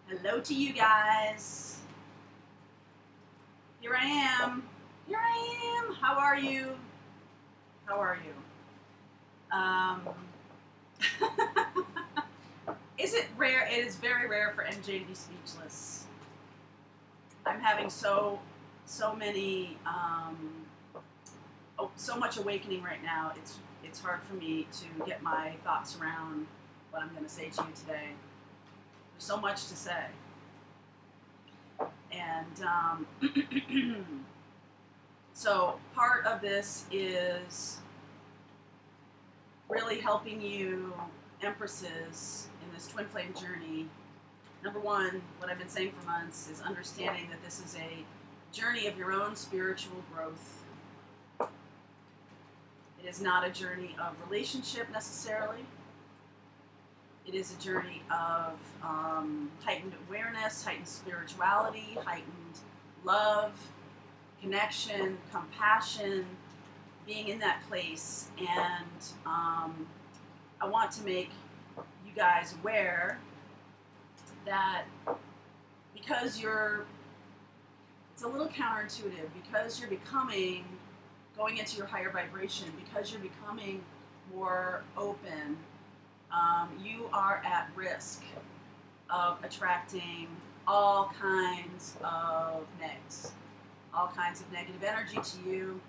Hello to you guys. Here I am. Here I am. How are you? How are you? Is it rare? It is very rare for MJ to be speechless. I'm having so many, so much awakening right now. It's hard for me to get my thoughts around what I'm going to say to you today. There's so much to say. And so part of this is really helping you Empresses in this twin flame journey. Number one, what I've been saying for months is understanding that this is a journey of your own spiritual growth. It is not a journey of relationship necessarily. It is a journey of heightened awareness, heightened spirituality, heightened love, connection, compassion, being in that place. And I want to make you guys aware that because it's a little counterintuitive, because you're going into your higher vibration, because you're becoming more open, you are at risk of attracting all kinds of negs, all kinds of negative energy to you.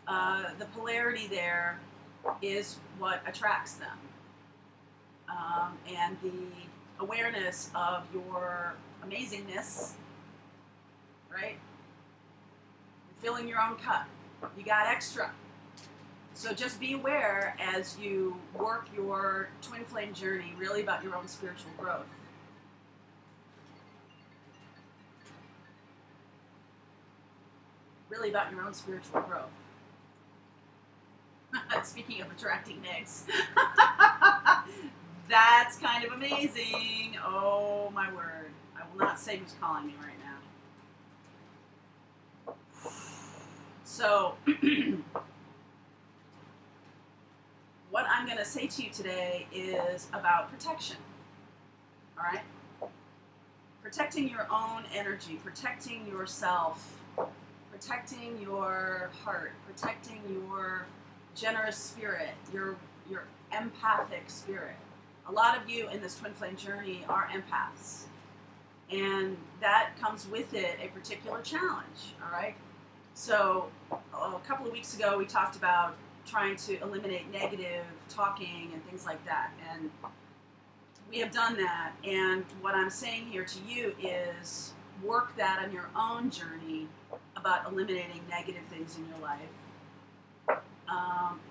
The polarity there is what attracts them. And the awareness of your amazingness, right? You're filling your own cup. You got extra. So just be aware as you work your twin flame journey, really about your own spiritual growth. Really about your own spiritual growth. Speaking of attracting negs. That's kind of amazing. Oh my word. I will not say who's calling me right now. So, what I'm going to say to you today is about protection. All right? Protecting your own energy, protecting yourself, protecting your heart, protecting your generous spirit, your empathic spirit. A lot of you in this twin flame journey are empaths. And that comes with it a particular challenge, all right? So a couple of weeks ago we talked about trying to eliminate negative talking and things like that. And we have done that. And what I'm saying here to you is work that on your own journey about eliminating negative things in your life.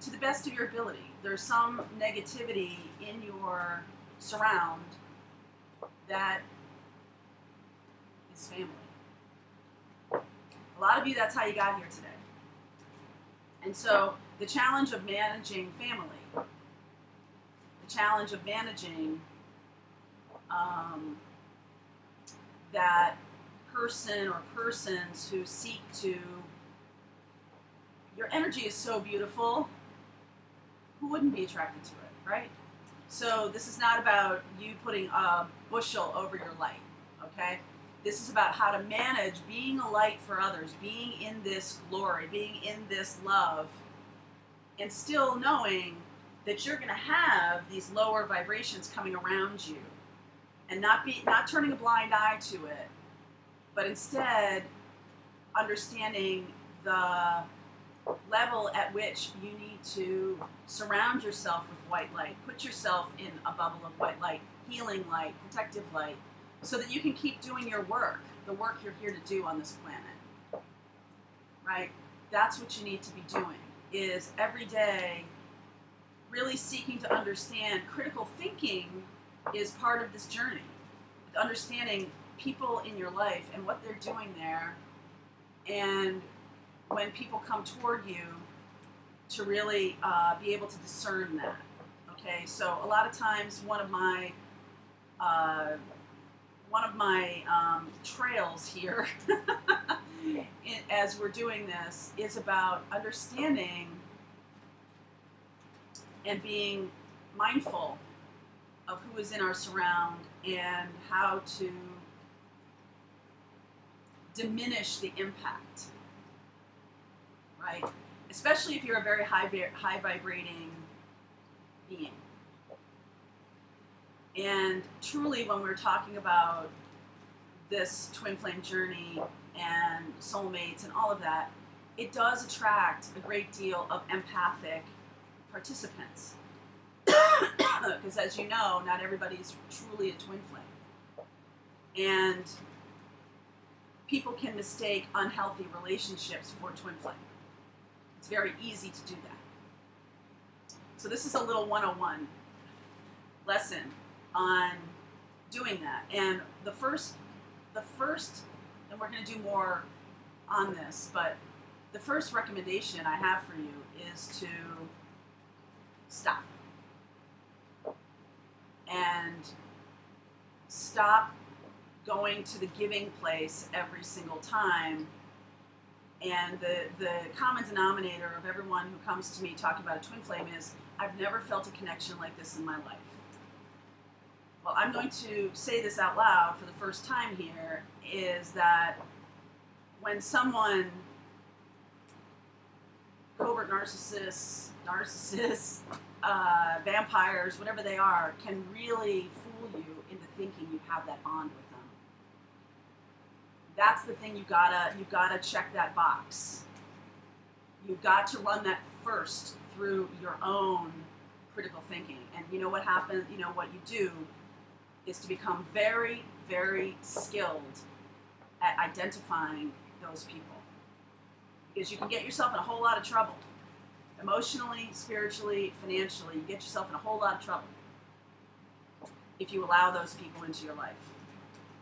To the best of your ability. There's some negativity in your surround that is family. A lot of you, that's how you got here today. And so the challenge of managing family, the challenge of managing that person or persons who seek to, your energy is so beautiful, who wouldn't be attracted to it, right? So this is not about you putting a bushel over your light, okay? This is about how to manage being a light for others, being in this glory, being in this love, and still knowing that you're going to have these lower vibrations coming around you, and not turning a blind eye to it, but instead understanding the level at which you need to surround yourself with white light, put yourself in a bubble of white light, healing light, protective light, so that you can keep doing your work, the work you're here to do on this planet, right? That's what you need to be doing, is every day really seeking to understand. Critical thinking is part of this journey, understanding people in your life and what they're doing there, and when people come toward you, to really be able to discern that. Okay, so a lot of times one of my trails here as we're doing this is about understanding and being mindful of who is in our surround and how to diminish the impact, right? Especially if you're a very high vibrating being. And truly, when we're talking about this twin flame journey and soulmates and all of that, it does attract a great deal of empathic participants. Because as you know, not everybody is truly a twin flame. And people can mistake unhealthy relationships for twin flame. It's very easy to do that. So this is a little 101 lesson on doing that. And the first, and we're going to do more on this, but the first recommendation I have for you is to stop. And stop going to the giving place every single time. And the common denominator of everyone who comes to me talking about a twin flame is, I've never felt a connection like this in my life. Well, I'm going to say this out loud for the first time here, is that when someone, covert narcissists, vampires, whatever they are, can really fool you into thinking you have that bond with them. That's the thing, you gotta check that box. You've got to run that first through your own critical thinking. And you know what happens, you know what you do is to become very, very skilled at identifying those people. Because you can get yourself in a whole lot of trouble. Emotionally, spiritually, financially, you get yourself in a whole lot of trouble if you allow those people into your life.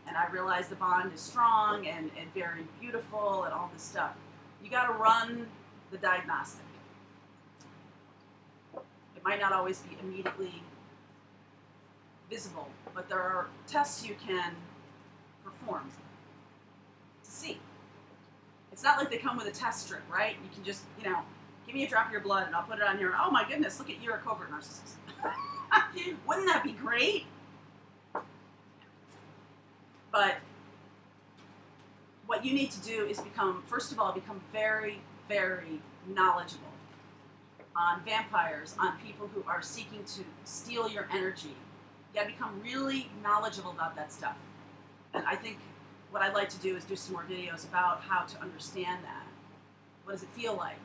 And I realize the bond is strong and very beautiful and all this stuff. You got to run the diagnostic. It might not always be immediately visible, but there are tests you can perform to see. It's not like they come with a test strip, right? You can just, give me a drop of your blood and I'll put it on here. And, oh my goodness, look at, you're a covert narcissist. Wouldn't that be great? But what you need to do is first of all, become very, very knowledgeable on vampires, on people who are seeking to steal your energy. You gotta become really knowledgeable about that stuff. And I think what I'd like to do is do some more videos about how to understand that. What does it feel like?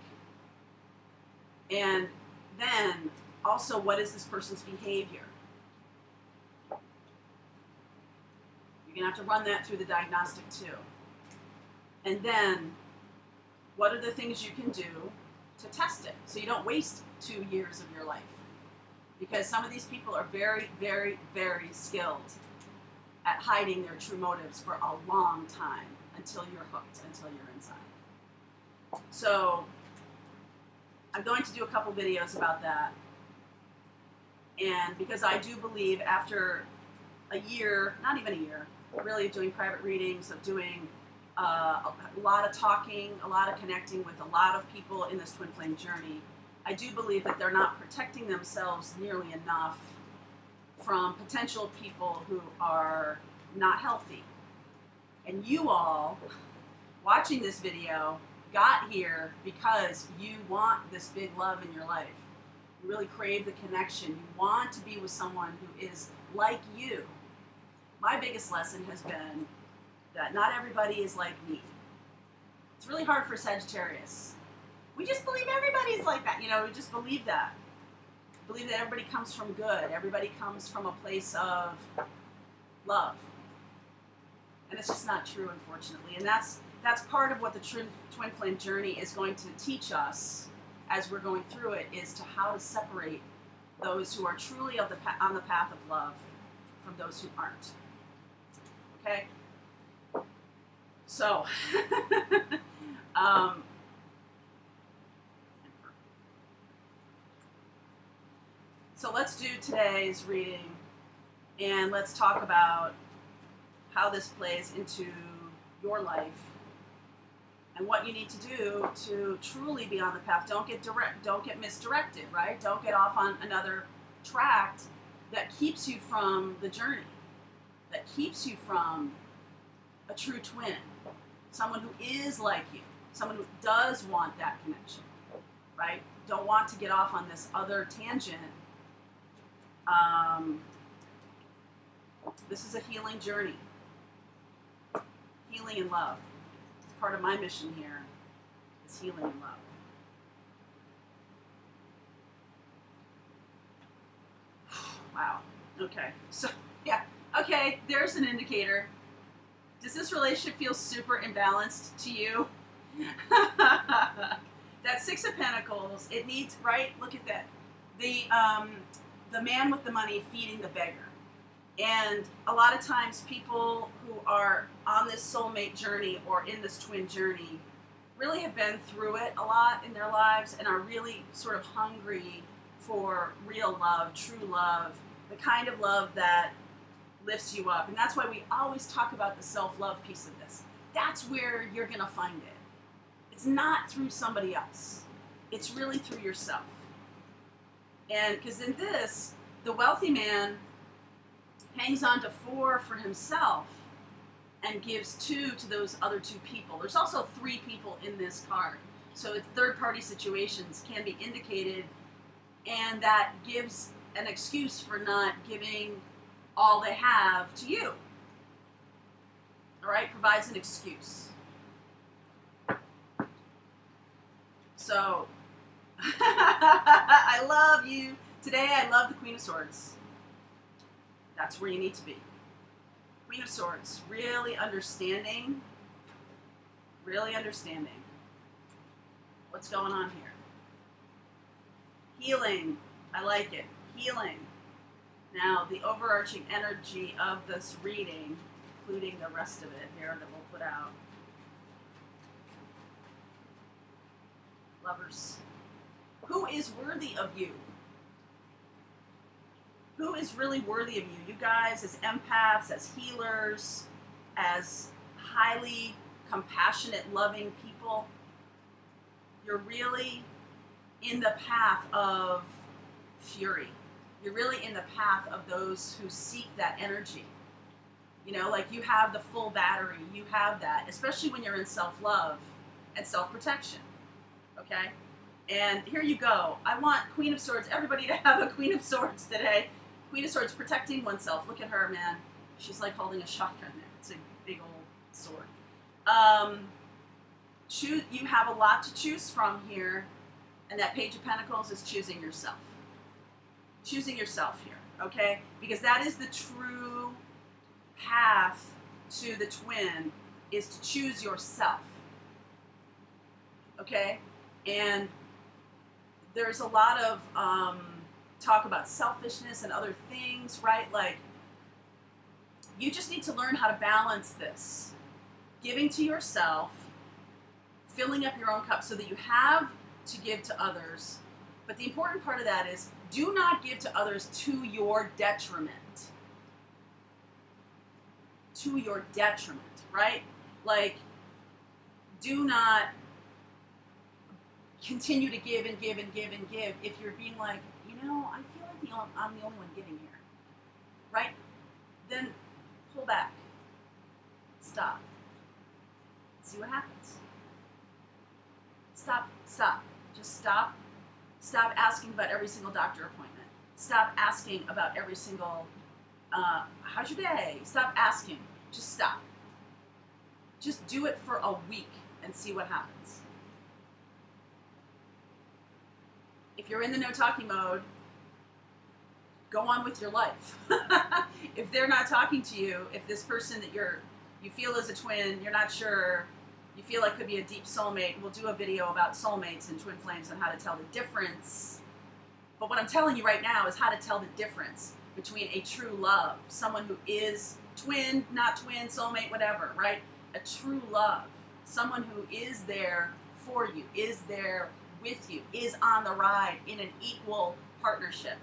And then also, what is this person's behavior? You're gonna have to run that through the diagnostic too. And then, what are the things you can do to test it so you don't waste 2 years of your life? Because some of these people are very, very, very skilled at hiding their true motives for a long time until you're hooked, until you're inside. So I'm going to do a couple videos about that. And because I do believe after a year, not even a year, really of doing private readings, of doing a lot of talking, a lot of connecting with a lot of people in this twin flame journey, I do believe that they're not protecting themselves nearly enough from potential people who are not healthy. And you all, watching this video, got here because you want this big love in your life. You really crave the connection. You want to be with someone who is like you. My biggest lesson has been that not everybody is like me. It's really hard for Sagittarius. We just believe everybody's like that. We just believe that. Believe that everybody comes from good. Everybody comes from a place of love. And it's just not true, unfortunately. And that's part of what the twin flame journey is going to teach us as we're going through it, is to how to separate those who are truly on the path of love from those who aren't. Okay? So, so let's do today's reading, and let's talk about how this plays into your life and what you need to do to truly be on the path. Don't get misdirected, right? Don't get off on another track that keeps you from the journey, that keeps you from a true twin. someone who is like you, someone who does want that connection, right? Don't want to get off on this other tangent. This is a healing journey. Healing in love. It's part of my mission here is healing in love. Wow. Okay. So, yeah. Okay, there's an indicator. Does this relationship feel super imbalanced to you? That Six of Pentacles, it needs, right? Look at that. The man with the money feeding the beggar. And a lot of times people who are on this soulmate journey or in this twin journey really have been through it a lot in their lives and are really sort of hungry for real love, true love, the kind of love that lifts you up. And that's why we always talk about the self-love piece of this. That's where you're going to find it. It's not through somebody else. It's really through yourself. And because in this, the wealthy man hangs on to 4 for himself and gives 2 to those other 2 people. There's also 3 people in this card. So it's third-party situations can be indicated, and that gives an excuse for not giving all they have to you. All right? Provides an excuse. So, I love you. Today I love the Queen of Swords. That's where you need to be. Queen of Swords, really understanding what's going on here. Healing, I like it, healing. Now, the overarching energy of this reading, including the rest of it here that we'll put out. Lovers, who is worthy of you? Who is really worthy of you? You guys, as empaths, as healers, as highly compassionate, loving people, you're really in the path of fury. You're really in the path of those who seek that energy. You know, like you have the full battery. You have that, especially when you're in self-love and self-protection. Okay? And here you go. I want Queen of Swords, everybody to have a Queen of Swords today. Queen of Swords, protecting oneself. Look at her, man. She's like holding a shotgun there. It's a big old sword. You have a lot to choose from here, and that Page of Pentacles is choosing yourself. Choosing yourself here, okay? Because that is the true path to the twin, is to choose yourself, okay? And there's a lot of talk about selfishness and other things, right? Like, you just need to learn how to balance this. Giving to yourself, filling up your own cup so that you have to give to others. But the important part of that is, do not give to others to your detriment. To your detriment, right? Like, do not continue to give and give and give and give if you're being like, you know, I feel like I'm the only one giving here, right? Then pull back. Stop. See what happens. Stop. Just stop. Stop asking about every single doctor appointment. Stop asking about every single, how's your day? Stop asking. Just stop. Just do it for a week and see what happens. If you're in the no talking mode, go on with your life. If they're not talking to you, if this person that you feel is a twin, you're not sure, you feel like could be a deep soulmate, we'll do a video about soulmates and twin flames and how to tell the difference. But what I'm telling you right now is how to tell the difference between a true love, someone who is twin, not twin, soulmate, whatever, right? A true love, someone who is there for you, is there with you, is on the ride in an equal partnership.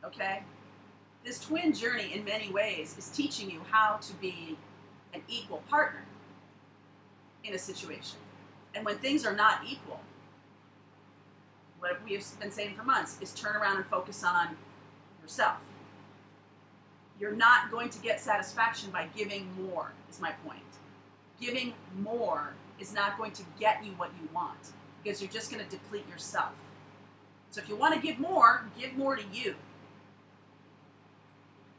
Okay? This twin journey in many ways is teaching you how to be an equal partner in a situation. And when things are not equal, what we have been saying for months is turn around and focus on yourself. You're not going to get satisfaction by giving more, is my point. Giving more is not going to get you what you want, because you're just going to deplete yourself. So if you want to give more to you.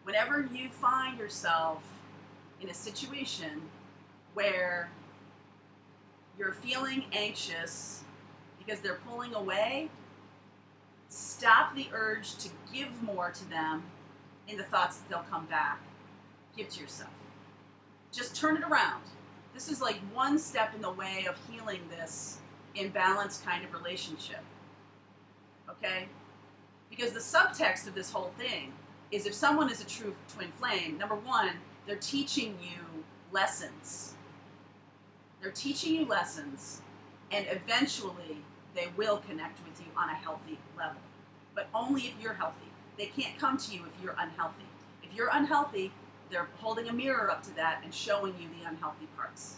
Whenever you find yourself in a situation where you're feeling anxious because they're pulling away, stop the urge to give more to them in the thoughts that they'll come back. Give to yourself. Just turn it around. This is like one step in the way of healing this imbalanced kind of relationship. Okay? Because the subtext of this whole thing is, if someone is a true twin flame, number one, they're teaching you lessons. They're teaching you lessons, and eventually they will connect with you on a healthy level. But only if you're healthy. They can't come to you if you're unhealthy. If you're unhealthy, they're holding a mirror up to that and showing you the unhealthy parts.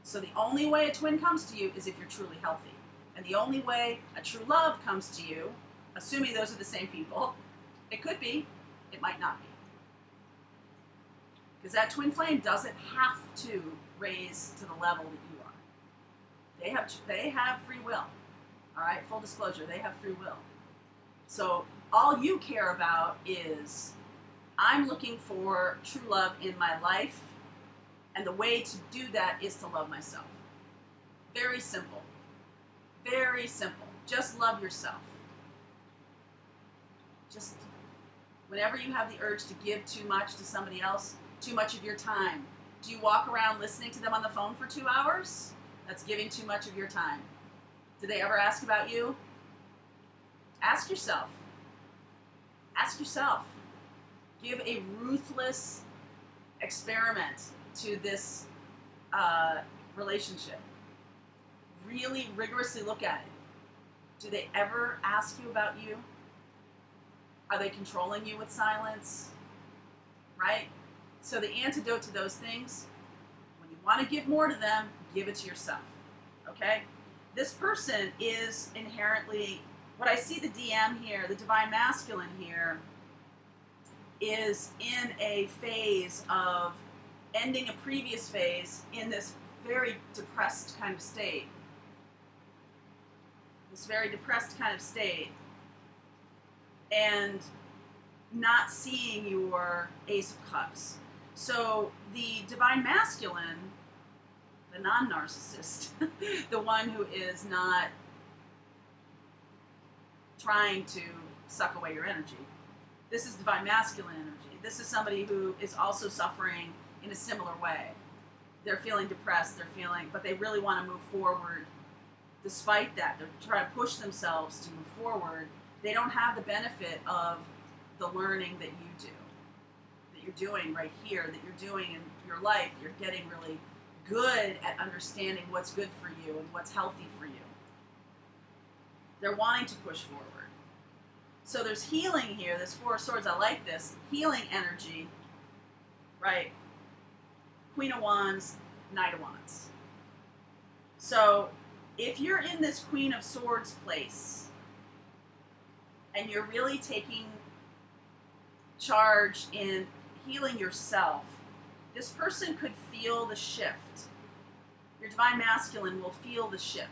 So the only way a twin comes to you is if you're truly healthy. And the only way a true love comes to you, assuming those are the same people, it could be, it might not be. Because that twin flame doesn't have to raise to the level that you are. They have free will. All right, full disclosure, they have free will. So all you care about is, I'm looking for true love in my life, and the way to do that is to love myself. Very simple. Very simple. Just love yourself. Just whenever you have the urge to give too much to somebody else, too much of your time, do you walk around listening to them on the phone for 2 hours? That's giving too much of your time. Do they ever ask about you? Ask yourself. Ask yourself. Give a ruthless experiment to this relationship. Really rigorously look at it. Do they ever ask you about you? Are they controlling you with silence? Right? So the antidote to those things, when you want to give more to them, give it to yourself. Okay? This person is inherently, what I see the DM here, the Divine Masculine here, is in a phase of ending a previous phase in this very depressed kind of state. This very depressed kind of state. And not seeing your Ace of Cups. So the Divine Masculine, the non-narcissist, the one who is not trying to suck away your energy. This is Divine Masculine energy. This is somebody who is also suffering in a similar way. They're feeling depressed, but they really want to move forward despite that. They're trying to push themselves to move forward. They don't have the benefit of the learning that you do, that you're doing right here, that you're doing in your life. You're getting really good at understanding what's good for you and what's healthy for you. They're wanting to push forward. So there's healing here. This Four of Swords, I like this. Healing energy, right? Queen of Wands, Knight of Wands. So if you're in this Queen of Swords place and you're really taking charge in healing yourself, this person could feel the shift. Your Divine Masculine will feel the shift.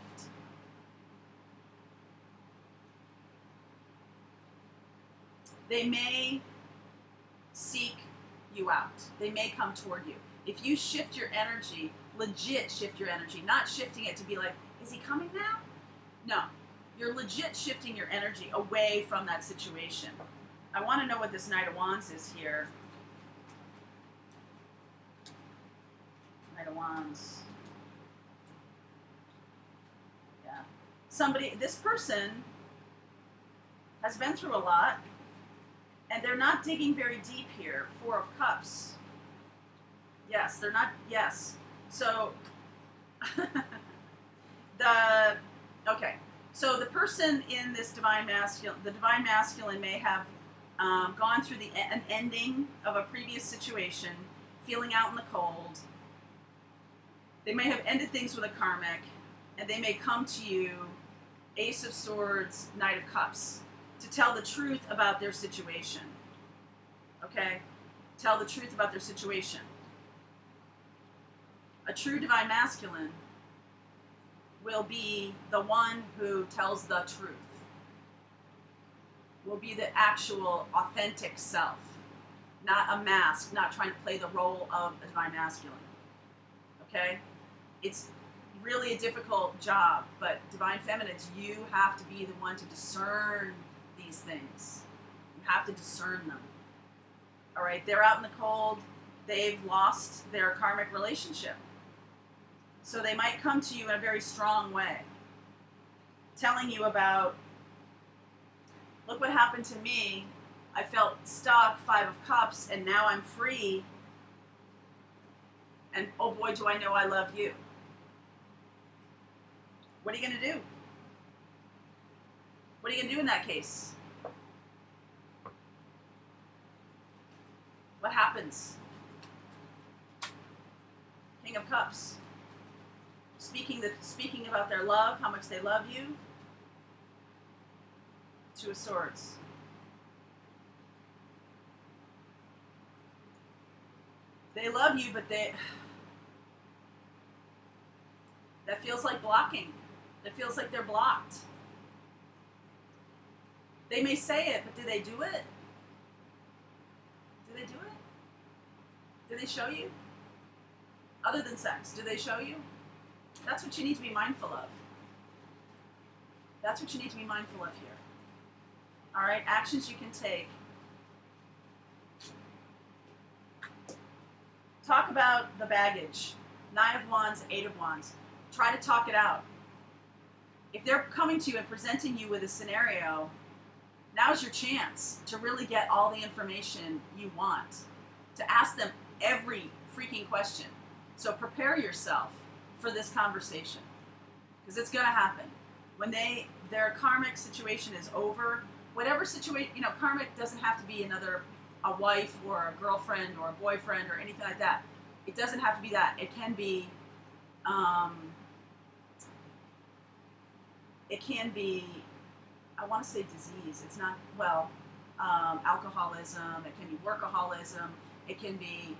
They may seek you out. They may come toward you. If you shift your energy, legit shift your energy, not shifting it to be like, is he coming now? No. You're legit shifting your energy away from that situation. I want to know what this Knight of Wands is here. Knight of Wands. Yeah. This person has been through a lot, and they're not digging very deep here. Four of Cups. Yes, they're not, yes. So, so the person in this Divine Masculine, the Divine Masculine may have gone through an ending of a previous situation, feeling out in the cold. They may have ended things with a karmic, and they may come to you, Ace of Swords, Knight of Cups, to tell the truth about their situation. Okay? tell the truth about their situation. A true divine masculine will be the one who tells the truth, will be the actual authentic self, not a mask, not trying to play the role of a divine masculine. Okay? It's really a difficult job, but divine feminines, you have to be the one to discern these things. You have to discern them. All right? They're out in the cold. They've lost their karmic relationship. So they might come to you in a very strong way, telling you about, look what happened to me. I felt stuck, 5 of Cups, and now I'm free. And oh boy, do I know I love you. What are you going to do? What are you going to do in that case? What happens? King of Cups. Speaking about their love, how much they love you. 2 of Swords. They love you, but that feels like blocking. It feels like they're blocked. They may say it, but do they do it? Do they do it? Do they show you? Other than sex, do they show you? That's what you need to be mindful of. That's what you need to be mindful of here. All right, actions you can take. Talk about the baggage. 9 of Wands, 8 of Wands. Try to talk it out. If they're coming to you and presenting you with a scenario, now's your chance to really get all the information you want. To ask them every freaking question. So prepare yourself for this conversation. Because it's going to happen. When their karmic situation is over, whatever situation, karmic doesn't have to be a wife or a girlfriend or a boyfriend or anything like that. It doesn't have to be that. It can be, I want to say disease. It's not, alcoholism. It can be workaholism. It can be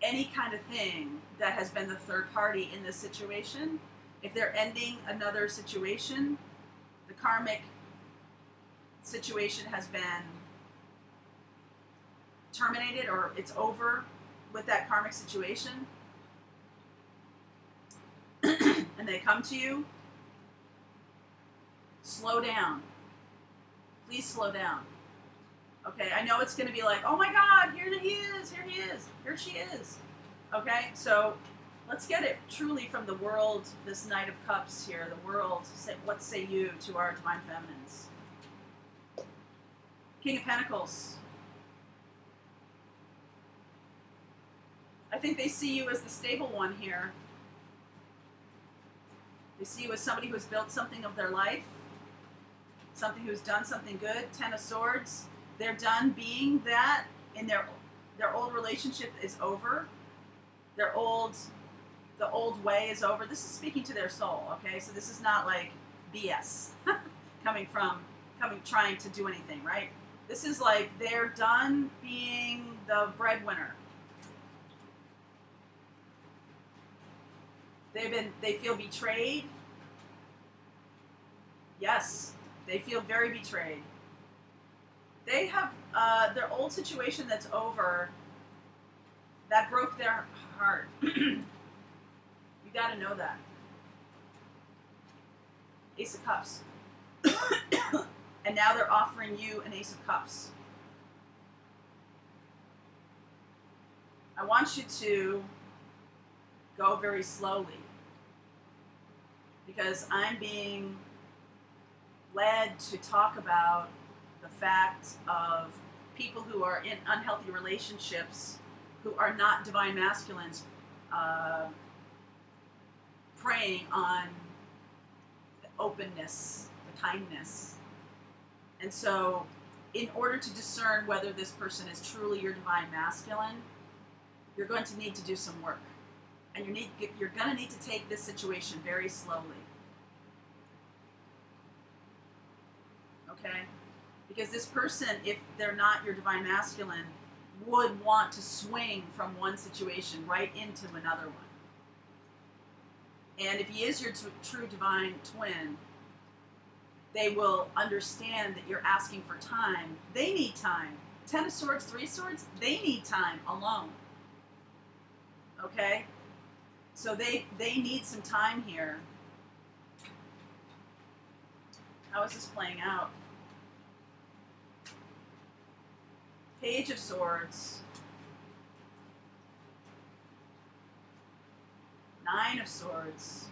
any kind of thing that has been the third party in this situation. If they're ending another situation, the karmic situation has been terminated or it's over with that karmic situation, and they come to you, slow down. Please slow down. Okay, I know it's going to be like, oh my God, here he is, here he is, here she is. Okay, so let's get it truly from the world, this Knight of Cups here, the world. What say you to our divine feminines? King of Pentacles. I think they see you as the stable one here. They see you as somebody who's built something of their life, something who's done something good. 10 of Swords. They're done being that, in their old relationship is over. The old way is over. This is speaking to their soul, okay? So this is not like BS trying to do anything, right? This is like they're done being the breadwinner. They feel betrayed. Yes, they feel very betrayed. They have their old situation that's over, that broke their heart. You got to know that. Ace of Cups. And now they're offering you an Ace of Cups. I want you to go very slowly, because I'm being led to talk about the fact of people who are in unhealthy relationships, who are not divine masculines, preying on the openness, the kindness. And so in order to discern whether this person is truly your divine masculine, you're going to need to do some work. And you're going to need to take this situation very slowly. Okay? Because this person, if they're not your divine masculine, would want to swing from one situation right into another one. And if he is your true divine twin, they will understand that you're asking for time. They need time. 10 of Swords, 3 Swords, they need time alone. Okay? So they need some time here. How is this playing out? Page of Swords. 9 of Swords.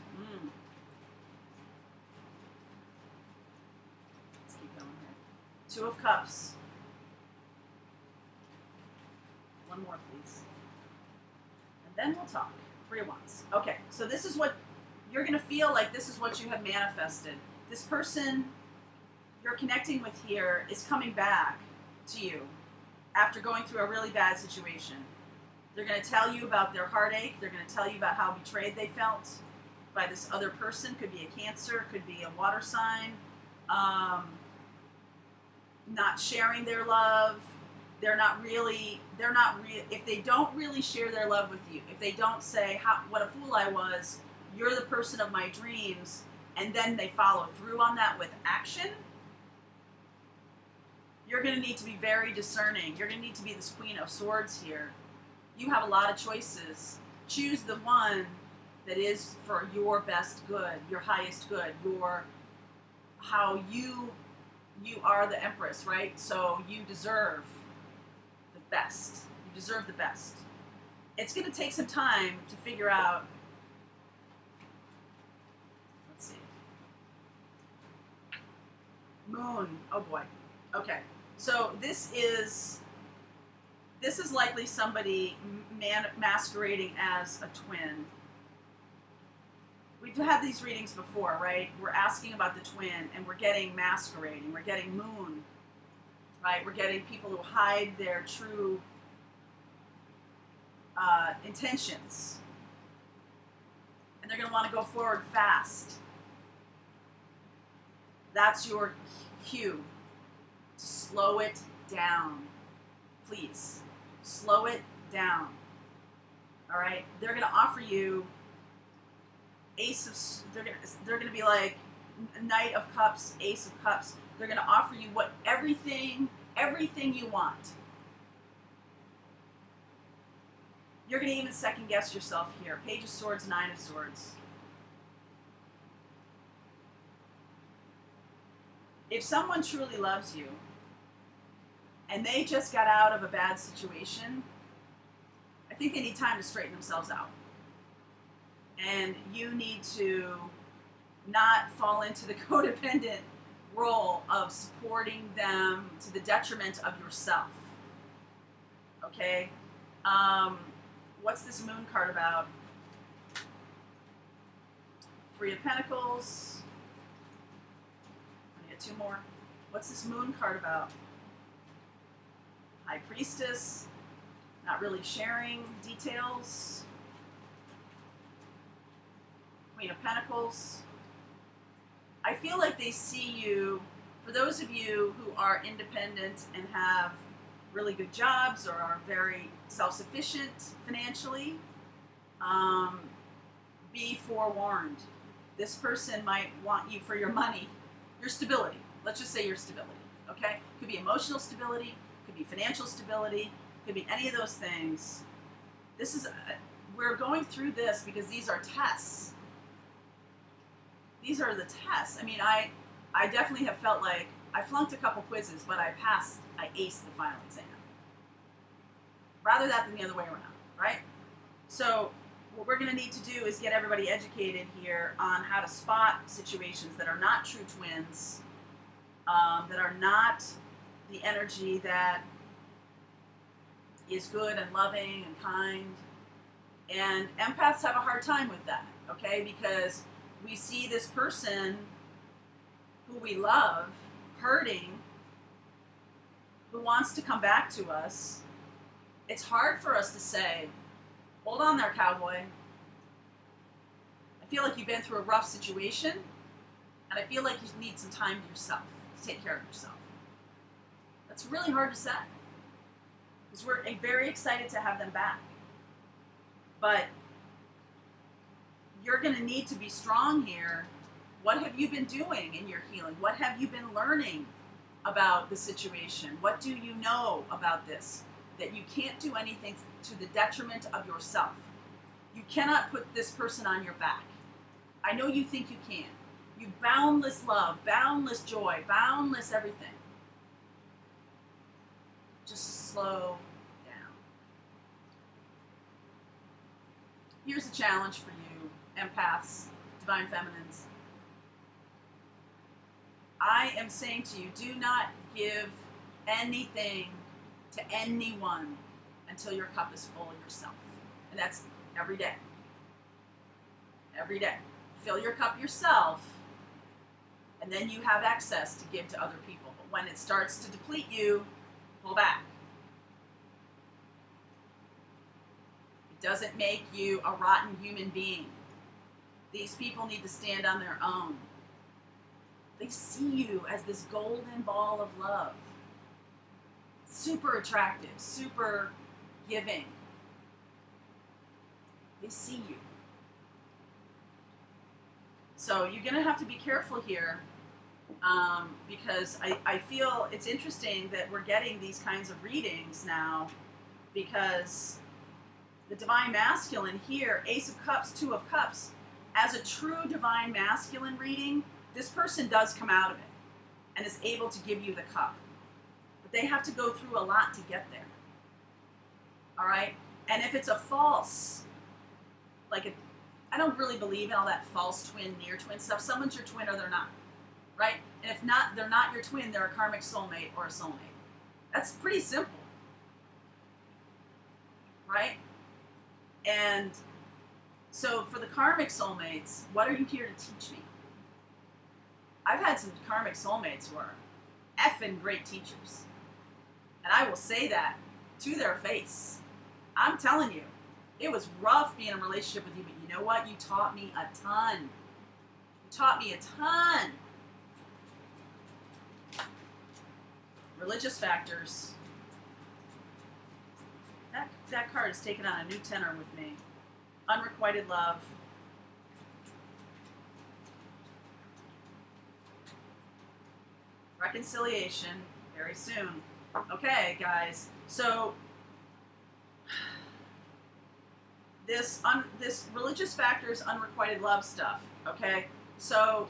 Let's keep going here. 2 of Cups. One more, please. And then we'll talk. 3 of Wands. Okay, so this is what you're going to feel like. This is what you have manifested. This person you're connecting with here is coming back to you after going through a really bad situation. They're going to tell you about their heartache. They're going to tell you about how betrayed they felt by this other person. Could be a Cancer, could be a water sign. Not sharing their love. If they don't really share their love with you, if they don't say, what a fool I was, you're the person of my dreams, and then they follow through on that with action, you're going to need to be very discerning. You're going to need to be this Queen of Swords here. You have a lot of choices. Choose the one that is for your best good, your highest good, how you are the Empress, right? So you deserve the best. You deserve the best. It's going to take some time to figure out. Let's see. Moon. Oh boy. Okay. So this is likely somebody masquerading as a twin. We've had these readings before, right? We're asking about the twin, and we're getting masquerading. We're getting moon, right? We're getting people who hide their true intentions. And they're going to want to go forward fast. That's your cue. Slow it down. Please. Slow it down. All right? They're going to offer you they're going to be like Knight of Cups, Ace of Cups. They're going to offer you everything you want. You're going to even second guess yourself here. Page of Swords, 9 of Swords. If someone truly loves you and they just got out of a bad situation, I think they need time to straighten themselves out. And you need to not fall into the codependent role of supporting them to the detriment of yourself. Okay? What's this Moon card about? 3 of Pentacles. I'm going to get 2 more. What's this Moon card about? High Priestess. Not really sharing details. Queen of Pentacles. I feel like they see you, for those of you who are independent and have really good jobs or are very self-sufficient financially, be forewarned. This person might want you for your money, your stability. Let's just say your stability, okay? Could be emotional stability, could be financial stability, could be any of those things. We're going through this because these are tests. These are the tests. I mean, I definitely have felt like I flunked a couple quizzes, but I aced the final exam. Rather that than the other way around, right? So what we're going to need to do is get everybody educated here on how to spot situations that are not true twins, that are not the energy that is good and loving and kind. And empaths have a hard time with that, okay? Because we see this person who we love hurting, who wants to come back to us. It's hard for us to say, hold on there, cowboy. I feel like you've been through a rough situation, and I feel like you need some time to yourself, to take care of yourself. That's really hard to say. because we're very excited to have them back. But you're going to need to be strong here. What have you been doing in your healing? What have you been learning about the situation? What do you know about this? That you can't do anything to the detriment of yourself. You cannot put this person on your back. I know you think you can. You boundless love, boundless joy, boundless everything. Just slow down. Here's a challenge for you, empaths, divine feminines. I am saying to you, do not give anything to anyone until your cup is full yourself. And that's every day. Every day. Fill your cup yourself, and then you have access to give to other people. But when it starts to deplete you, pull back. It doesn't make you a rotten human being. These people need to stand on their own. They see you as this golden ball of love. Super attractive, super giving. They see you. So you're going to have to be careful here, because I feel it's interesting that we're getting these kinds of readings now, because the Divine Masculine here, Ace of Cups, Two of Cups, as a true Divine Masculine reading, this person does come out of it and is able to give you the cup. But they have to go through a lot to get there. All right? And if it's a false, I don't really believe in all that false twin, near twin stuff. Someone's your twin or they're not, right? And if not, they're not your twin, they're a karmic soulmate or a soulmate. That's pretty simple, right? And so for the karmic soulmates, what are you here to teach me? I've had some karmic soulmates who are effing great teachers. And I will say that to their face. I'm telling you, it was rough being in a relationship with you, but you know what? You taught me a ton. You taught me a ton. Religious factors. That card is taking on a new tenor with me. Unrequited love. Reconciliation very soon. Okay, guys. So this religious factors, unrequited love stuff. Okay, so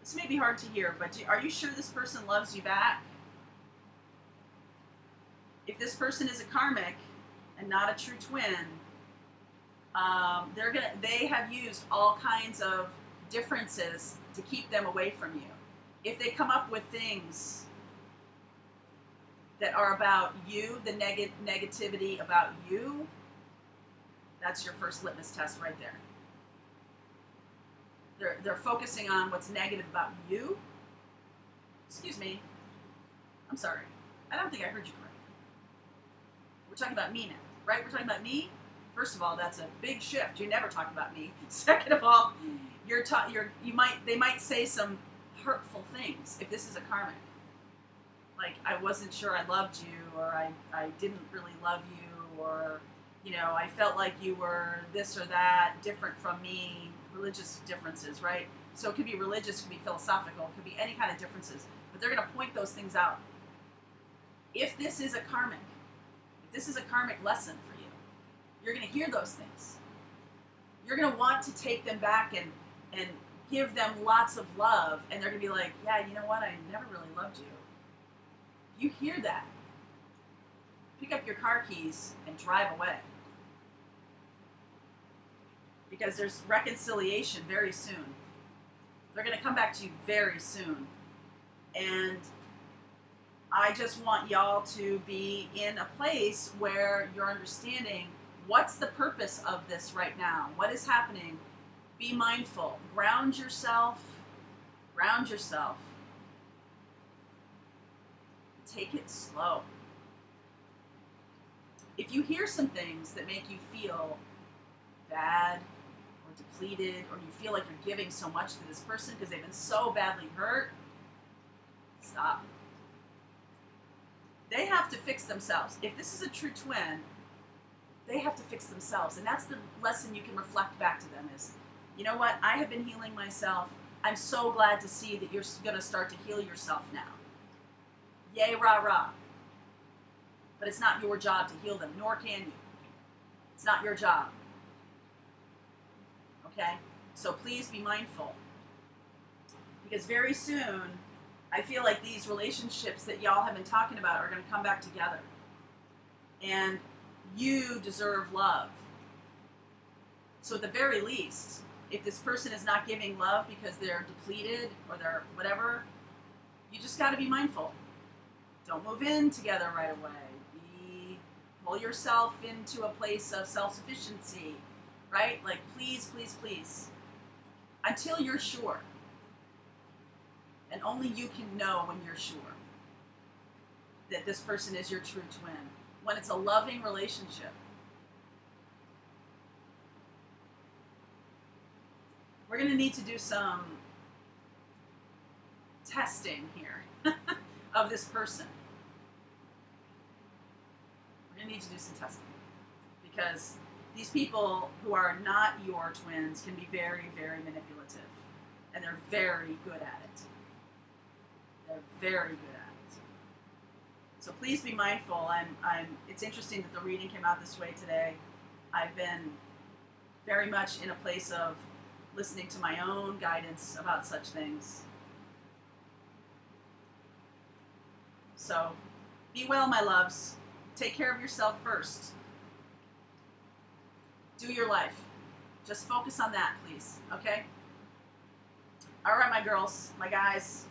this may be hard to hear, but are you sure this person loves you back? If this person is a karmic and not a true twin, they have used all kinds of differences to keep them away from you. If they come up with things that are about you, the negativity about you, that's your first litmus test right there. They're focusing on what's negative about you. Excuse me. I'm sorry. I don't think I heard you correctly. We're talking about me now, right? We're talking about me. First of all, that's a big shift. You never talk about me. Second of all, they might say some hurtful things if this is a karmic. Like, I wasn't sure I loved you, or I didn't really love you, or, I felt like you were this or that, different from me, religious differences, right? So it could be religious, it could be philosophical, it could be any kind of differences, but they're going to point those things out. If this is a karmic lesson for you, you're going to hear those things. You're going to want to take them back and give them lots of love, and they're going to be like, yeah, you know what, I never really loved you. You hear that. Pick up your car keys and drive away. Because there's reconciliation very soon. They're going to come back to you very soon. And I just want y'all to be in a place where you're understanding what's the purpose of this right now. What is happening? Be mindful. Ground yourself. Ground yourself. Take it slow. If you hear some things that make you feel bad or depleted, or you feel like you're giving so much to this person because they've been so badly hurt, stop. They have to fix themselves. If this is a true twin, they have to fix themselves. And that's the lesson you can reflect back to them is, you know what? I have been healing myself. I'm so glad to see that you're going to start to heal yourself now. Yay, rah, rah. But it's not your job to heal them, nor can you. It's not your job. Okay? So please be mindful. Because very soon, I feel like these relationships that y'all have been talking about are going to come back together. And you deserve love. So at the very least, if this person is not giving love because they're depleted or they're whatever, you just got to be mindful. Don't move in together right away. Pull yourself into a place of self-sufficiency, right? Like, please, please, please. Until you're sure. And only you can know when you're sure that this person is your true twin. When it's a loving relationship. We're going to need to do some testing here of this person. We're going to need to do some testing. Because these people who are not your twins can be very, very manipulative. And they're very good at it. They're very good at it. So please be mindful. It's interesting that the reading came out this way today. I've been very much in a place of listening to my own guidance about such things. So be well, my loves. Take care of yourself first. Do your life. Just focus on that, please. Okay? All right, my girls, my guys.